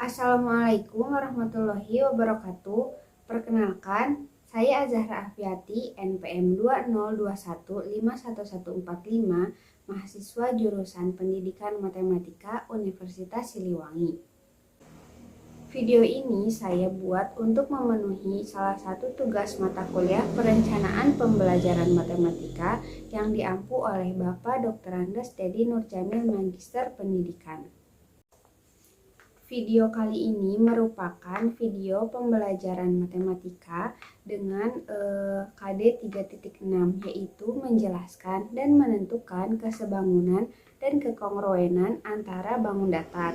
Assalamualaikum warahmatullahi wabarakatuh. Perkenalkan, saya Azahra Afiati, NPM 202151145, mahasiswa jurusan Pendidikan Matematika Universitas Siliwangi. Video ini saya buat untuk memenuhi salah satu tugas mata kuliah perencanaan pembelajaran matematika yang diampu oleh Bapak Dr. Andes Dedi Nurjamil Magister Pendidikan. Video kali ini merupakan video pembelajaran matematika dengan KD 3.6, yaitu menjelaskan dan menentukan kesebangunan dan kekongruenan antara bangun datar.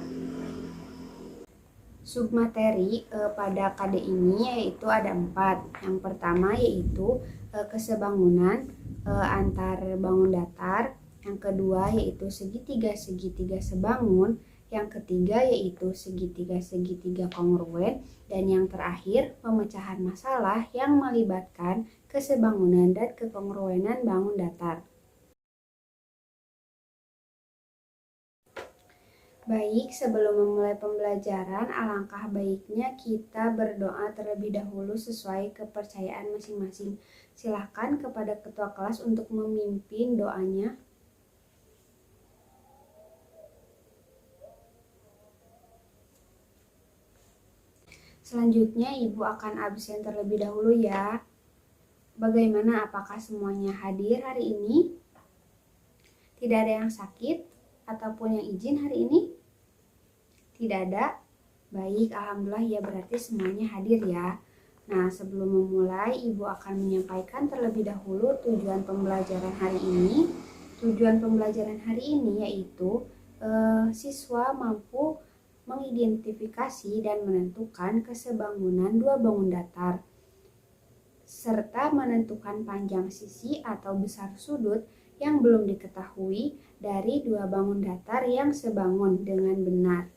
Submateri pada KD ini yaitu ada 4. Yang pertama yaitu kesebangunan antar bangun datar. Yang kedua yaitu segitiga-segitiga sebangun. Yang ketiga yaitu segitiga-segitiga kongruen. Dan yang terakhir pemecahan masalah yang melibatkan kesebangunan dan kekongruenan bangun datar. Baik, sebelum memulai pembelajaran, alangkah baiknya kita berdoa terlebih dahulu sesuai kepercayaan masing-masing. Silakan kepada ketua kelas untuk memimpin doanya. Selanjutnya, Ibu akan absen terlebih dahulu ya. Bagaimana, apakah semuanya hadir hari ini? Tidak ada yang sakit ataupun yang izin hari ini? Tidak ada? Baik, alhamdulillah ya, berarti semuanya hadir ya. Nah, sebelum memulai, Ibu akan menyampaikan terlebih dahulu tujuan pembelajaran hari ini. Tujuan pembelajaran hari ini yaitu siswa mampu mengidentifikasi dan menentukan kesebangunan dua bangun datar, serta menentukan panjang sisi atau besar sudut yang belum diketahui dari dua bangun datar yang sebangun dengan benar.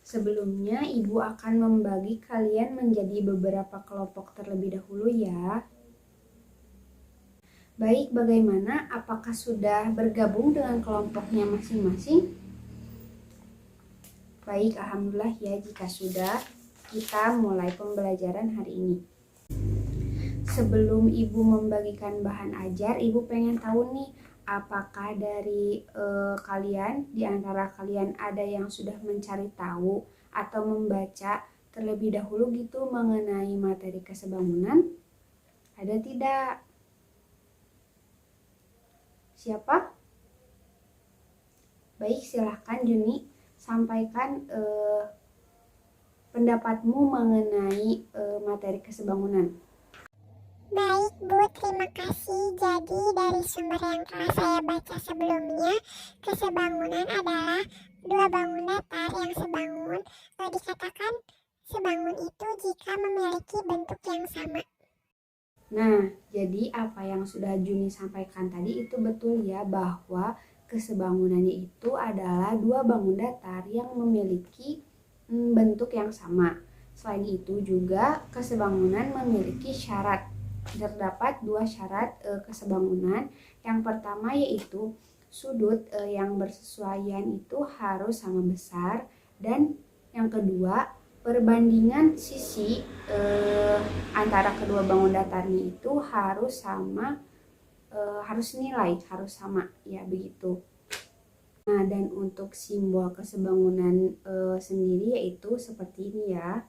Sebelumnya, Ibu akan membagi kalian menjadi beberapa kelompok terlebih dahulu ya. Baik, bagaimana? Apakah sudah bergabung dengan kelompoknya masing-masing? Baik, alhamdulillah ya, jika sudah, kita mulai pembelajaran hari ini. Sebelum Ibu membagikan bahan ajar, Ibu pengen tahu nih, apakah dari kalian, di antara kalian ada yang sudah mencari tahu atau membaca terlebih dahulu gitu mengenai materi kesebangunan? Ada tidak? Siapa? Baik, silahkan Juni, sampaikan pendapatmu mengenai materi kesebangunan. Baik Bu, terima kasih. Jadi dari sumber yang telah saya baca sebelumnya, kesebangunan adalah dua bangun datar yang sebangun. Dikatakan sebangun itu jika memiliki bentuk yang sama. Nah, jadi apa yang sudah Juni sampaikan tadi itu betul ya, bahwa kesebangunannya itu adalah dua bangun datar yang memiliki bentuk yang sama. Selain itu juga kesebangunan memiliki syarat. Terdapat dua syarat kesebangunan. Yang pertama yaitu sudut yang bersesuaian itu harus sama besar, dan yang kedua perbandingan sisi antara kedua bangun datarnya itu harus sama, harus sama ya, begitu. Nah, dan untuk simbol kesebangunan sendiri yaitu seperti ini ya.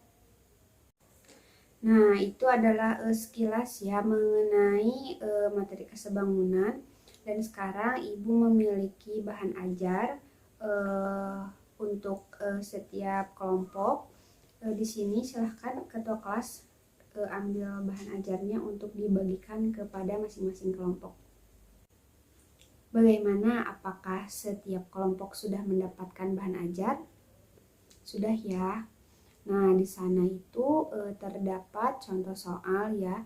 Nah, itu adalah sekilas ya mengenai materi kesebangunan. Dan sekarang Ibu memiliki bahan ajar untuk setiap kelompok. Di sini silahkan ketua kelas ambil bahan ajarnya untuk dibagikan kepada masing-masing kelompok. Bagaimana? Apakah setiap kelompok sudah mendapatkan bahan ajar? Sudah ya. Nah, di sana itu terdapat contoh soal ya,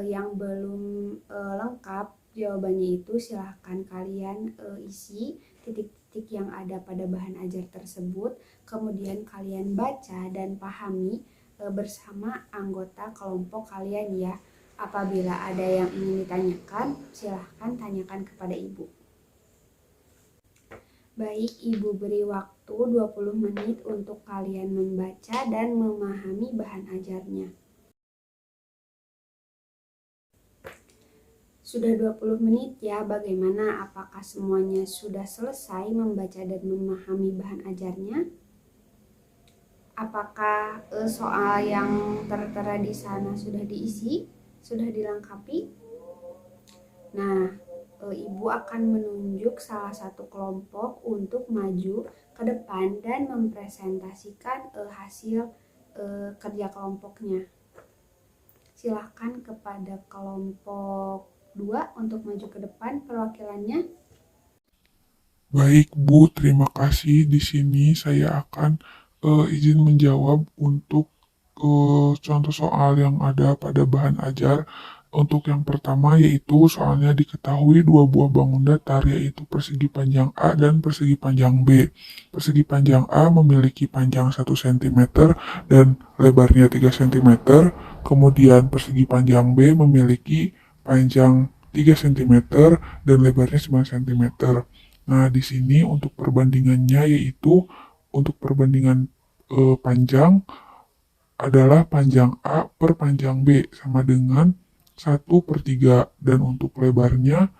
yang belum lengkap jawabannya itu silahkan kalian isi titik-titik yang ada pada bahan ajar tersebut, kemudian kalian baca dan pahami bersama anggota kelompok kalian ya. Apabila ada yang ingin ditanyakan, silahkan tanyakan kepada Ibu. Baik, Ibu beri waktu 20 menit untuk kalian membaca dan memahami bahan ajarnya. Sudah 20 menit ya, bagaimana? Apakah semuanya sudah selesai membaca dan memahami bahan ajarnya? Apakah soal yang tertera di sana sudah diisi? Sudah dilengkapi? Nah, Ibu akan menunjuk salah satu kelompok untuk maju ke depan dan mempresentasikan hasil kerja kelompoknya. Silahkan kepada kelompok 2 untuk maju ke depan perwakilannya. Baik Bu, terima kasih. Di sini saya akan izin menjawab untuk contoh soal yang ada pada bahan ajar. Untuk yang pertama yaitu soalnya diketahui dua buah bangun datar yaitu persegi panjang A dan persegi panjang B. Persegi panjang A memiliki panjang 1 cm dan lebarnya 3 cm. Kemudian persegi panjang B memiliki panjang 3 cm dan lebarnya 9 cm. Nah, di sini untuk perbandingannya yaitu untuk perbandingan panjang adalah panjang A per panjang B sama dengan 1/3 dan untuk lebarnya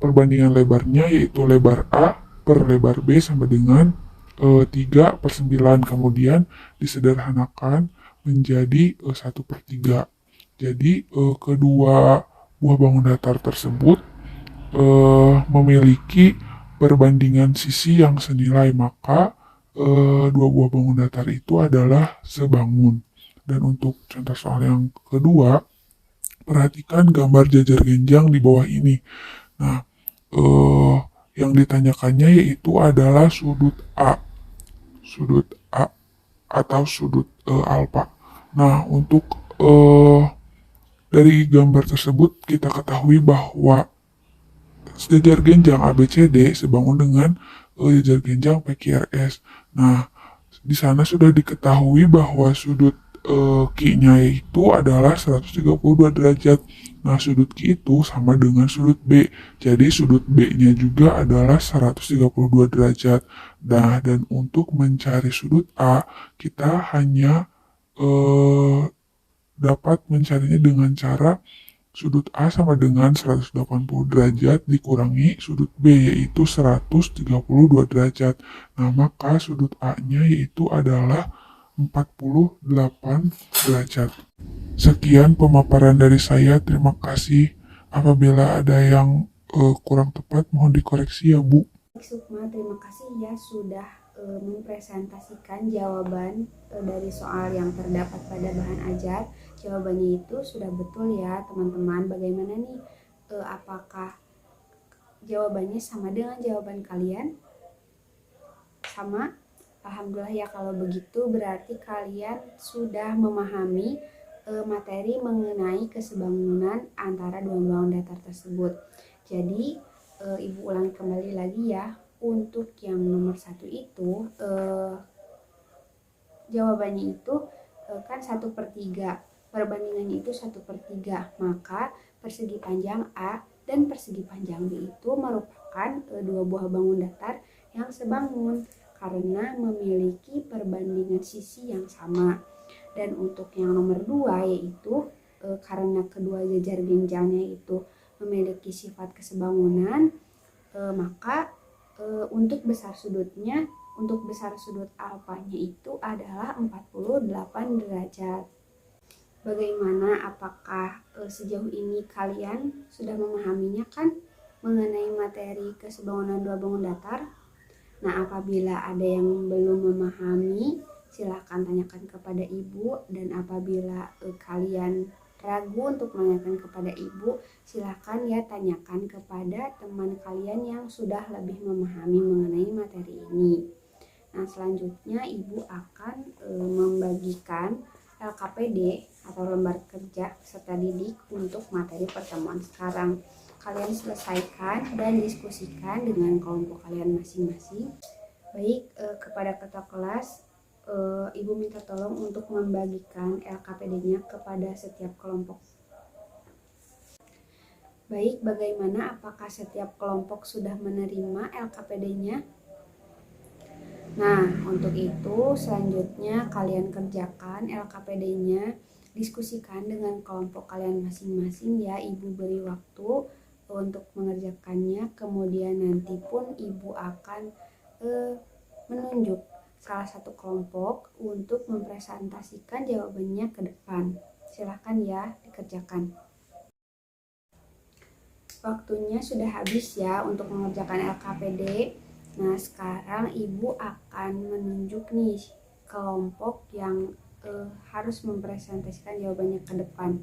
perbandingan lebarnya yaitu lebar A per lebar B sama dengan 3/9 kemudian disederhanakan menjadi 1/3. Jadi kedua buah bangun datar tersebut memiliki perbandingan sisi yang senilai, maka dua buah bangun datar itu adalah sebangun. Dan untuk contoh soal yang kedua, perhatikan gambar jajar genjang di bawah ini. Nah, yang ditanyakannya yaitu adalah sudut A atau sudut alfa. Nah, untuk dari gambar tersebut kita ketahui bahwa sejajar genjang ABCD sebangun dengan jajar genjang PQRS. Nah, di sana sudah diketahui bahwa sudut Q-nya itu adalah 132 derajat. Nah, sudut Q itu sama dengan sudut B. Jadi, sudut B-nya juga adalah 132 derajat. Nah, dan untuk mencari sudut A, kita hanya dapat mencarinya dengan cara sudut A sama dengan 180 derajat dikurangi sudut B yaitu 132 derajat. Nah, maka sudut A-nya yaitu adalah 48 derajat. Sekian pemaparan dari saya. Terima kasih. Apabila ada yang kurang tepat mohon dikoreksi ya, Bu. Sukma, terima kasih ya sudah mempresentasikan jawaban dari soal yang terdapat pada bahan ajar. Jawabannya itu sudah betul ya teman-teman. Bagaimana nih, apakah jawabannya sama dengan jawaban kalian? Sama? Alhamdulillah ya kalau begitu, berarti kalian sudah memahami materi mengenai kesebangunan antara dua bangun datar tersebut. Jadi Ibu ulangi kembali lagi ya. Untuk yang nomor 1 itu jawabannya itu kan 1/3, perbandingannya itu 1/3, maka persegi panjang A dan persegi panjang B itu merupakan dua buah bangun datar yang sebangun karena memiliki perbandingan sisi yang sama. Dan untuk yang nomor 2 yaitu karena kedua jajar genjangnya itu memiliki sifat kesebangunan, maka untuk besar sudutnya, untuk besar sudut alfanya itu adalah 48 derajat. Bagaimana, apakah sejauh ini kalian sudah memahaminya kan mengenai materi kesebangunan dua bangun datar? Nah, apabila ada yang belum memahami, silahkan tanyakan kepada Ibu, dan apabila kalian ragu untuk menanyakan kepada Ibu, silahkan ya tanyakan kepada teman kalian yang sudah lebih memahami mengenai materi ini. Nah, selanjutnya Ibu akan membagikan LKPD atau lembar kerja peserta didik untuk materi pertemuan sekarang. Kalian selesaikan dan diskusikan dengan kelompok kalian masing-masing. Baik, kepada ketua kelas, Ibu minta tolong untuk membagikan LKPD-nya kepada setiap kelompok. Baik, bagaimana, apakah setiap kelompok sudah menerima LKPD-nya? Nah, untuk itu selanjutnya kalian kerjakan LKPD-nya, diskusikan dengan kelompok kalian masing-masing ya. Ibu beri waktu untuk mengerjakannya, kemudian nanti pun ibu akan menunjuk salah satu kelompok untuk mempresentasikan jawabannya ke depan. Silahkan ya dikerjakan. Waktunya sudah habis ya untuk mengerjakan LKPD. Nah, sekarang ibu akan menunjuk nih kelompok yang harus mempresentasikan jawabannya ke depan.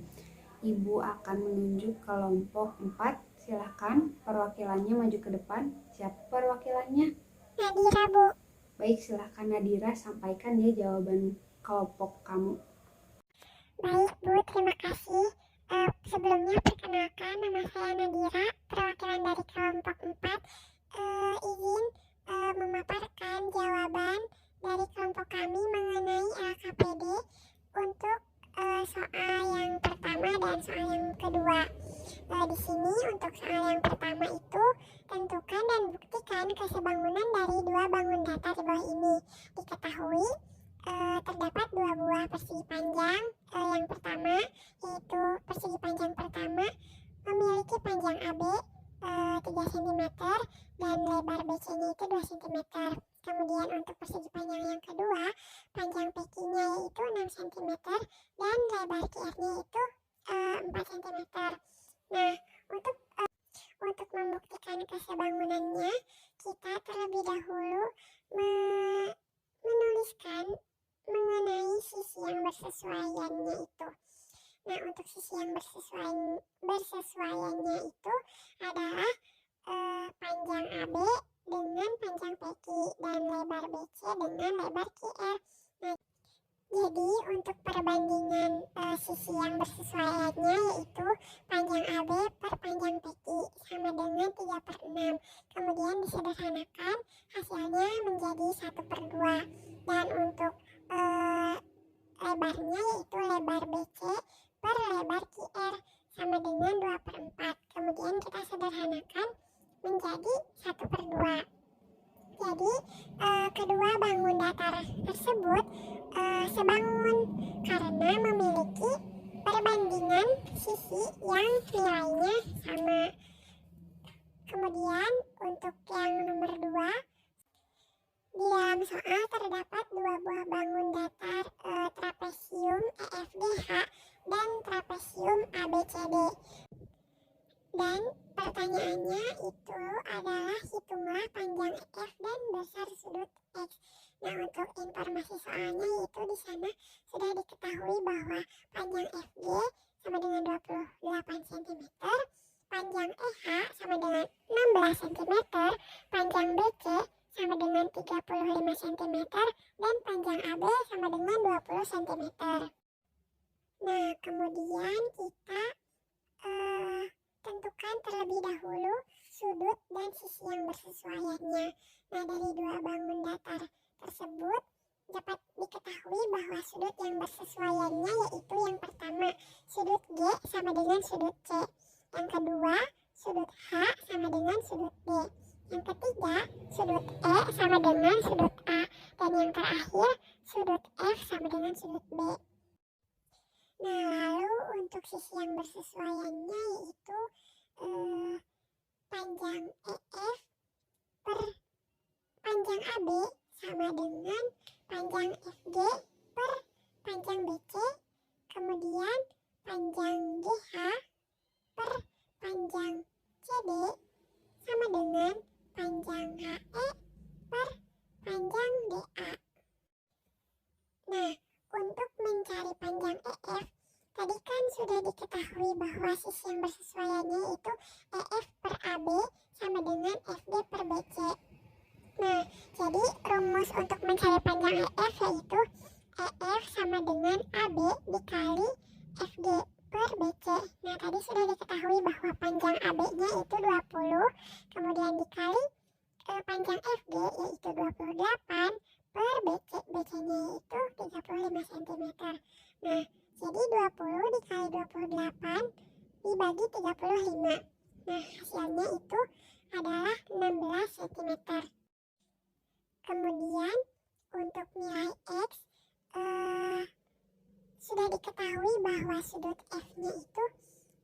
Ibu akan menunjuk kelompok 4. Silahkan perwakilannya maju ke depan. Siapa perwakilannya? Nadira, Bu. Baik, silahkan Nadira sampaikan ya jawaban kelompok kamu. Baik, Bu, terima kasih. Sebelumnya perkenalkan, nama saya Nadira, perwakilan dari kelompok 4. Izin memaparkan jawaban dari kelompok kami mengenai LKPD untuk soal yang pertama dan soal yang kedua. Di sini untuk soal yang pertama itu, tentukan dan buktikan kesebangunan dari dua bangun datar di bawah ini. Diketahui terdapat dua buah persegi panjang. Yang pertama yaitu persegi panjang pertama memiliki panjang AB 3 cm dan lebar BC-nya itu 2 cm. Kemudian untuk persegi panjang yang kedua, panjang PQ-nya yaitu 6 cm dan lebar QR-nya itu 4 cm. Nah, untuk membuktikan kesebangunannya, kita terlebih dahulu menuliskan mengenai sisi yang bersesuaiannya itu. Nah, untuk sisi yang bersesuaiannya itu adalah panjang AB dengan panjang PQ dan lebar BC dengan lebar QR. Nah, jadi untuk perbandingan sisi yang bersesuaiannya yaitu panjang AB per panjang PQ sama dengan 3/6. Kemudian disederhanakan, hasilnya menjadi 1/2. Dan untuk lebarnya yaitu lebar BC per lebar QR sama dengan 2/4. Kemudian kita sederhanakan menjadi 1/2. Jadi kedua bangun datar tersebut sebangun karena memiliki perbandingan sisi yang nilainya sama. Kemudian untuk yang nomor 2, di dalam soal terdapat dua buah bangun datar trapesium EFGH dan trapesium ABCD. Dan pertanyaannya itu adalah hitunglah panjang EF dan besar sudut X. Nah, untuk informasi soalnya itu di sana sudah diketahui bahwa panjang FG sama dengan 28 cm, panjang EH sama dengan 16 cm, panjang BC sama dengan 35 cm, dan panjang AB sama dengan 20 cm. Nah, kemudian kita tentukan terlebih dahulu sudut dan sisi yang bersesuaiannya. Nah, dari dua bangun datar tersebut dapat diketahui bahwa sudut yang bersesuaiannya yaitu yang pertama, sudut G sama dengan sudut C. Yang kedua, sudut H sama dengan sudut D. Yang ketiga, sudut E sama dengan sudut A. Dan yang terakhir, sudut F sama dengan sudut B. Nah, lalu untuk sisi yang bersesuaiannya yaitu panjang EF per panjang AB sama dengan panjang FG per panjang BC, kemudian panjang GH per panjang CD sama dengan panjang HE per panjang DA. Nah, untuk mencari panjang EF, tadi kan sudah diketahui bahwa sisi yang bersesuaiannya itu EF per AB sama dengan FG per BC. Nah, jadi rumus untuk mencari panjang EF yaitu EF sama dengan AB dikali FG per BC. Nah, tadi sudah diketahui bahwa panjang AB-nya itu 20, kemudian dikali panjang FG yaitu 28 per BC, BC-nya itu 35 cm. Nah, jadi 20 dikali 28 dibagi 35. Nah, hasilnya itu adalah 16 cm. Kemudian sudut F-nya itu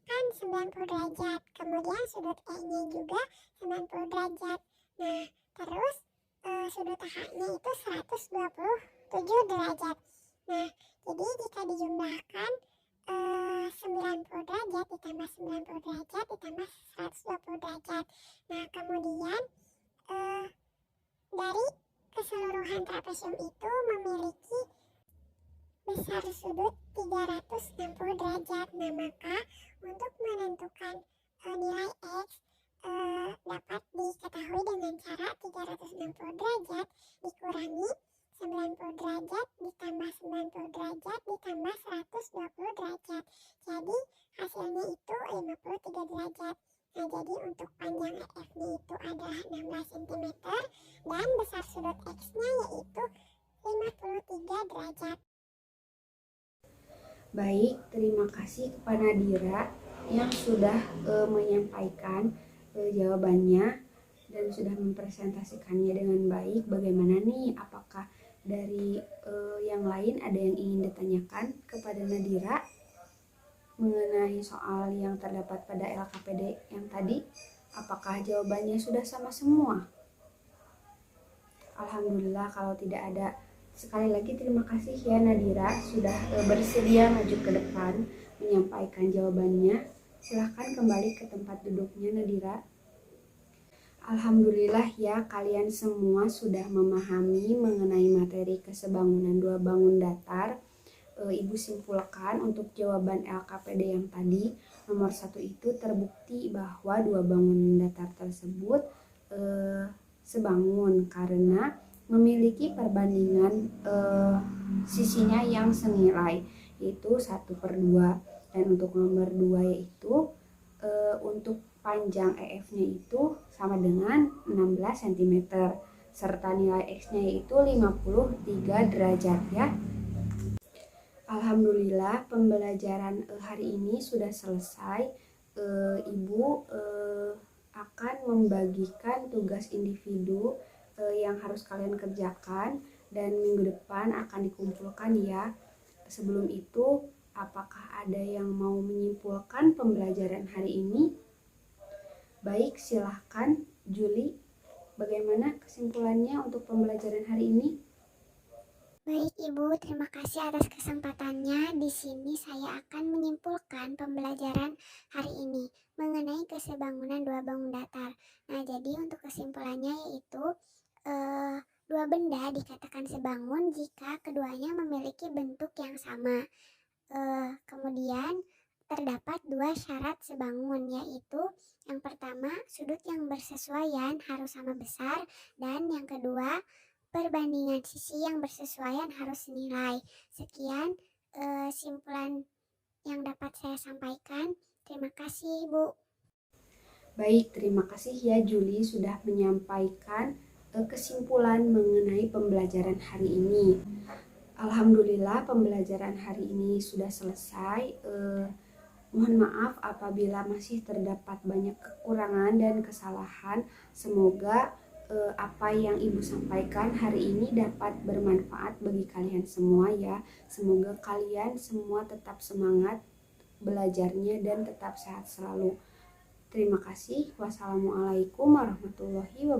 kan 90 derajat, kemudian sudut E-nya juga 90 derajat. Nah, terus sudut H-nya itu 127 derajat. Nah, jadi jika dijumlahkan 90 derajat ditambah 90 derajat ditambah 120 derajat. Nah, kemudian dari keseluruhan trapesium itu memiliki besar sudut 360 derajat. Nah, maka untuk menentukan nilai X dapat diketahui dengan cara 360 derajat dikurangi 90 derajat ditambah 90 derajat ditambah 120 derajat. Jadi hasilnya itu 53 derajat. Nah, jadi untuk panjang EF-nya itu adalah 16 cm dan besar sudut X-nya yaitu 53 derajat. Baik, terima kasih kepada Nadira yang sudah menyampaikan jawabannya dan sudah mempresentasikannya dengan baik. Bagaimana nih? Apakah dari yang lain ada yang ingin ditanyakan kepada Nadira mengenai soal yang terdapat pada LKPD yang tadi? Apakah jawabannya sudah sama semua? Alhamdulillah kalau tidak ada. Sekali lagi terima kasih ya Nadira sudah bersedia maju ke depan menyampaikan jawabannya. Silahkan kembali ke tempat duduknya Nadira. Alhamdulillah ya kalian semua sudah memahami mengenai materi kesebangunan dua bangun datar. Ibu simpulkan untuk jawaban LKPD yang tadi nomor 1 itu terbukti bahwa dua bangunan datar tersebut sebangun karena memiliki perbandingan sisinya yang senilai yaitu 1/2. Dan untuk nomor 2 yaitu untuk panjang EF-nya itu sama dengan 16 cm serta nilai X-nya yaitu 53 derajat ya. Alhamdulillah pembelajaran hari ini sudah selesai. Ibu akan membagikan tugas individu yang harus kalian kerjakan dan minggu depan akan dikumpulkan ya. Sebelum itu, apakah ada yang mau menyimpulkan pembelajaran hari ini? Baik, silahkan Juli. Bagaimana kesimpulannya untuk pembelajaran hari ini? Baik Ibu, terima kasih atas kesempatannya. Di sini saya akan menyimpulkan pembelajaran hari ini mengenai kesebangunan dua bangun datar. Nah, jadi untuk kesimpulannya yaitu dua benda dikatakan sebangun jika keduanya memiliki bentuk yang sama. Kemudian terdapat dua syarat sebangun, yaitu yang pertama sudut yang bersesuaian harus sama besar, dan yang kedua perbandingan sisi yang bersesuaian harus senilai. Sekian simpulan yang dapat saya sampaikan. Terima kasih Bu. Baik, terima kasih ya Juli sudah menyampaikan kesimpulan mengenai pembelajaran hari ini. Alhamdulillah pembelajaran hari ini sudah selesai. Mohon maaf apabila masih terdapat banyak kekurangan dan kesalahan. Semoga apa yang Ibu sampaikan hari ini dapat bermanfaat bagi kalian semua ya. Semoga kalian semua tetap semangat belajarnya dan tetap sehat selalu. Terima kasih. Wassalamualaikum warahmatullahi wabarakatuh.